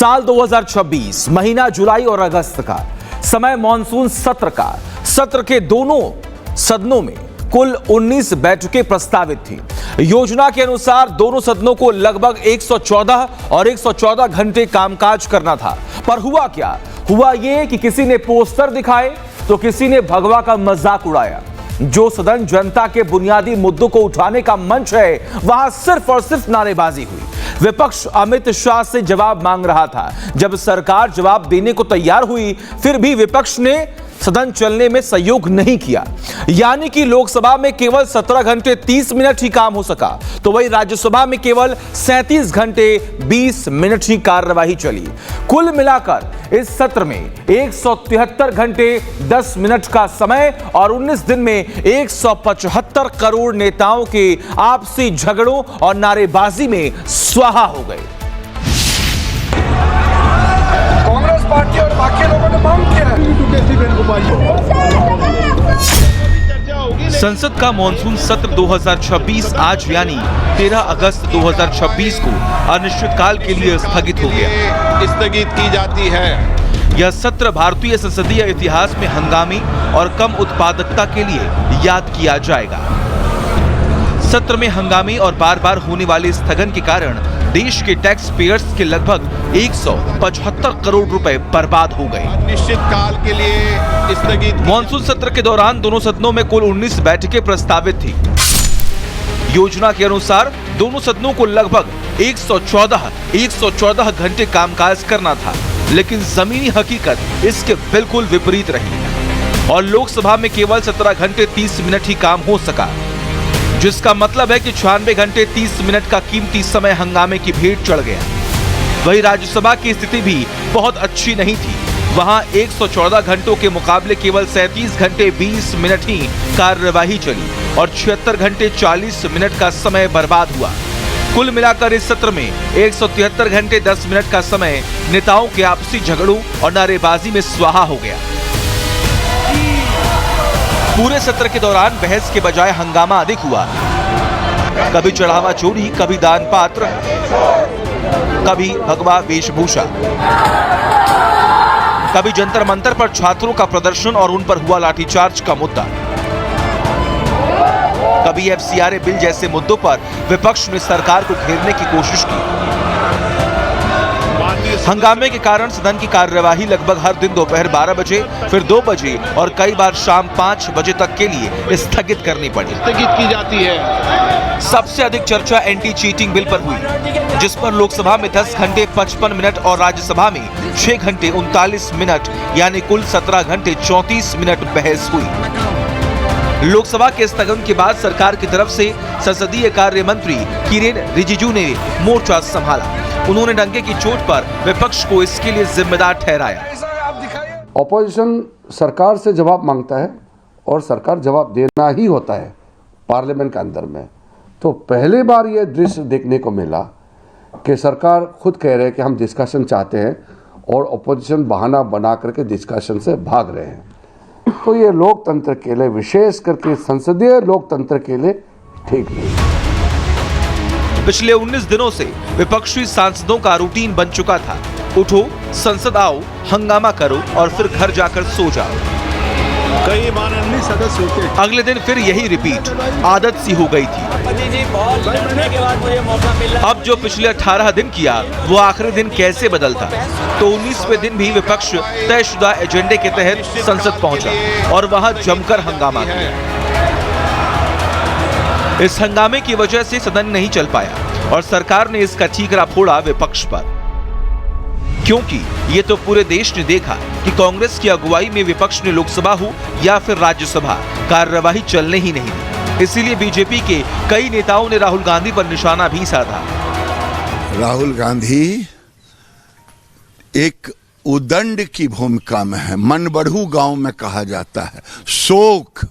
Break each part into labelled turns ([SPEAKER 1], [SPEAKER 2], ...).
[SPEAKER 1] साल 2026 महीना जुलाई और अगस्त का समय मानसून सत्र का। सत्र के दोनों सदनों में कुल 19 बैठकें प्रस्तावित थी। योजना के अनुसार दोनों सदनों को लगभग 114 और 114 घंटे कामकाज करना था। पर हुआ क्या? हुआ ये कि किसी ने पोस्टर दिखाए तो किसी ने भगवा का मजाक उड़ाया। जो सदन जनता के बुनियादी मुद्दों को उठाने का मंच है, वहां सिर्फ और सिर्फ नारेबाजी हुई। विपक्ष अमित शाह से जवाब मांग रहा था। जब सरकार जवाब देने को तैयार हुई, फिर भी विपक्ष ने सदन चलने में सहयोग नहीं किया। यानी कि लोकसभा में केवल 17 घंटे 30 मिनट ही काम हो सका, तो वही राज्यसभा में केवल 37 घंटे 20 मिनट ही कार्यवाही चली। कुल मिलाकर इस सत्र में 173 घंटे 10 मिनट का समय और 19 दिन में 175 करोड़ नेताओं के आपसी झगड़ों और नारेबाजी में स्वाहा हो गए।
[SPEAKER 2] कांग्रेस पार्टी और बाकी लोगों ने मांग किया है।
[SPEAKER 1] संसद का मॉनसून सत्र 2026 आज यानी 13 अगस्त 2026 को अनिश्चितकाल के लिए स्थगित हो गया।
[SPEAKER 3] स्थगित की जाती है।
[SPEAKER 1] यह सत्र भारतीय संसदीय इतिहास में हंगामी और कम उत्पादकता के लिए याद किया जाएगा। सत्र में हंगामी और बार बार होने वाले स्थगन के कारण देश के टैक्स पेयर्स के लगभग 175 करोड़ रुपए बर्बाद हो गए।
[SPEAKER 3] निश्चित काल के लिए स्थगित।
[SPEAKER 1] मॉनसून सत्र के दौरान दोनों सदनों में कुल 19 बैठकें प्रस्तावित थी। योजना के अनुसार दोनों सदनों को लगभग 114 घंटे कामकाज करना था, लेकिन जमीनी हकीकत इसके बिल्कुल विपरीत रही और लोकसभा में केवल 17 घंटे 30 मिनट ही काम हो सका, जिसका मतलब है कि 96 घंटे 30 मिनट का कीमती समय हंगामे की भेंट चढ़ गया। वही राज्यसभा की स्थिति भी बहुत अच्छी नहीं थी। वहां 114 घंटों के मुकाबले केवल 37 घंटे 20 मिनट ही कार्यवाही चली और 76 घंटे 40 मिनट का समय बर्बाद हुआ। कुल मिलाकर इस सत्र में 173 घंटे 10 मिनट का समय नेताओं के आपसी झगड़ों और नारेबाजी में स्वाहा हो गया। पूरे सत्र के दौरान बहस के बजाय हंगामा अधिक हुआ। कभी चढ़ावा चोरी, कभी दान पात्र, कभी भगवा वेशभूषा, कभी जंतर मंतर पर छात्रों का प्रदर्शन और उन पर हुआ लाठीचार्ज का मुद्दा, कभी एफसीआरए बिल जैसे मुद्दों पर विपक्ष ने सरकार को घेरने की कोशिश की। हंगामे के कारण सदन की कार्यवाही लगभग हर दिन दोपहर 12 बजे, फिर 2 बजे और कई बार शाम 5 बजे तक के लिए स्थगित करनी पड़ी।
[SPEAKER 3] स्थगित की जाती है।
[SPEAKER 1] सबसे अधिक चर्चा एंटी चीटिंग बिल पर हुई, जिस पर लोकसभा में 10 घंटे 55 मिनट और राज्यसभा में 6 घंटे 39 मिनट यानी कुल 17 घंटे 34 मिनट बहस हुई। लोकसभा के स्थगन के बाद सरकार की तरफ से संसदीय कार्य मंत्री किरेन रिजिजू ने मोर्चा संभाला। उन्होंने डंके की चोट पर विपक्ष को इसके लिए जिम्मेदार ठहराया।
[SPEAKER 4] ऑपोजिशन सरकार से जवाब मांगता है और सरकार जवाब देना ही होता है पार्लियामेंट के अंदर में। तो पहली बार ये दृश्य देखने को मिला कि सरकार खुद कह रहे हैं कि हम डिस्कशन चाहते हैं और ऑपोजिशन बहाना बना करके डिस्कशन से भाग रहे हैं। तो ये लोकतंत्र के लिए, विशेष करके संसदीय लोकतंत्र के लिए ठीक नहीं।
[SPEAKER 1] पिछले 19 दिनों से विपक्षी सांसदों का रूटीन बन चुका था। उठो, संसद आओ, हंगामा करो और फिर घर जाकर सो जाओ।
[SPEAKER 3] कई माननीय सदस्य होते,
[SPEAKER 1] अगले दिन फिर यही रिपीट, आदत सी हो गई थी। अब जो पिछले 18 दिन किया, वो आखिरी दिन कैसे बदलता? तो 19वें दिन भी विपक्ष तयशुदा एजेंडे के तहत संसद पहुंचा और वहां जमकर हंगामा किया। इस हंगामे की वजह से सदन नहीं चल पाया और सरकार ने इसका ठीकरा फोड़ा विपक्ष पर, क्योंकि ये तो पूरे देश ने देखा कि कांग्रेस की अगुवाई में विपक्ष ने लोकसभा हो या फिर राज्यसभा, कार्यवाही चलने ही नहीं दी। इसीलिए बीजेपी के कई नेताओं ने राहुल गांधी पर निशाना भी साधा।
[SPEAKER 5] राहुल गांधी एक उदंड की भूमिका में है। मनबढ़ू गांव में कहा जाता है, शोक।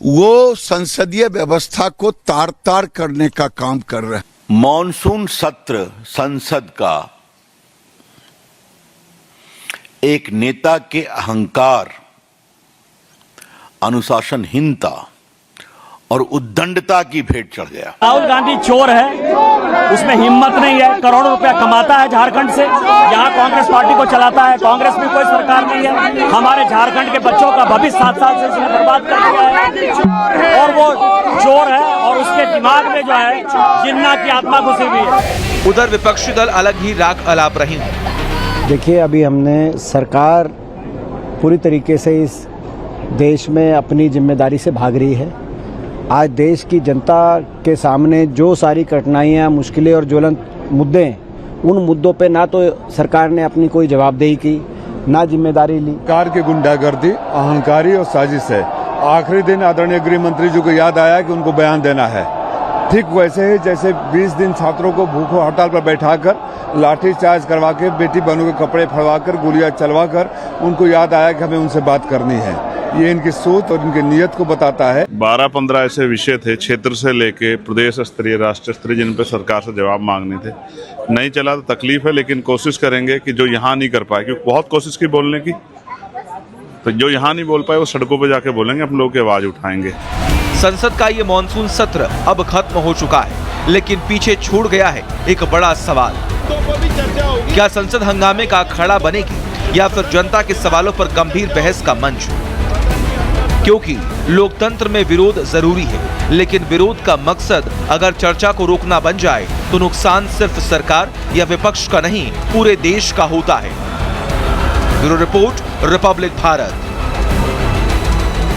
[SPEAKER 5] वो संसदीय व्यवस्था को तार तार करने का काम कर रहे हैं।
[SPEAKER 6] मॉनसून सत्र संसद का एक नेता के अहंकार, अनुशासनहीनता और उद्दंडता की भेंट चढ़ गया।
[SPEAKER 7] राहुल गांधी चोर है, उसमें हिम्मत नहीं है, करोड़ों रुपया कमाता है झारखंड से, यहाँ कांग्रेस पार्टी को चलाता है। कांग्रेस में कोई सरकार नहीं है, हमारे झारखंड के बच्चों का भविष्य 7 साल से इसने बर्बाद कर दिया है और वो चोर है और उसके दिमाग में जो है जिन्ना की आत्मा घुसी हुई है।
[SPEAKER 1] उधर विपक्षी दल अलग ही राग अलाप रही हैं।
[SPEAKER 8] देखिए, अभी हमने सरकार पूरी तरीके से इस देश में अपनी जिम्मेदारी से भाग रही है। आज देश की जनता के सामने जो सारी कठिनाइयाँ, मुश्किलें और ज्वलंत मुद्दे हैं, उन मुद्दों पे ना तो सरकार ने अपनी कोई जवाबदेही की, ना जिम्मेदारी ली।
[SPEAKER 9] सरकार की गुंडागर्दी, अहंकारी और साजिश है। आखिरी दिन आदरणीय गृह मंत्री जी को याद आया कि उनको बयान देना है। ठीक वैसे ही जैसे 20 दिन छात्रों को भूखों हड़ताल पर बैठाकर लाठीचार्ज करवा के, बेटी बहनों के कपड़े फड़वाकर, गोलियां चलवाकर उनको याद आया कि हमें उनसे बात करनी है। ये इनकी सोच और इनकी नीयत को बताता है।
[SPEAKER 3] 12-15 ऐसे विषय थे क्षेत्र से लेके प्रदेश स्तरीय, राष्ट्र स्तरीय, जिन पे सरकार से जवाब मांगने थे। नहीं चला तो तकलीफ है, लेकिन कोशिश करेंगे कि जो यहाँ नहीं कर पाए, क्योंकि बहुत कोशिश की बोलने की, तो जो यहाँ नहीं बोल पाए वो सड़कों पर जाके बोलेंगे, हम लोग की आवाज उठाएंगे।
[SPEAKER 1] संसद का ये मॉनसून सत्र अब खत्म हो चुका है, लेकिन पीछे छूट गया है एक बड़ा सवाल। क्या संसद हंगामे का अखाड़ा बनेगी या फिर जनता के सवालों पर गंभीर बहस का मंच? क्योंकि लोकतंत्र में विरोध जरूरी है, लेकिन विरोध का मकसद अगर चर्चा को रोकना बन जाए तो नुकसान सिर्फ सरकार या विपक्ष का नहीं, पूरे देश का होता है। Bureau report, Republic Bharat.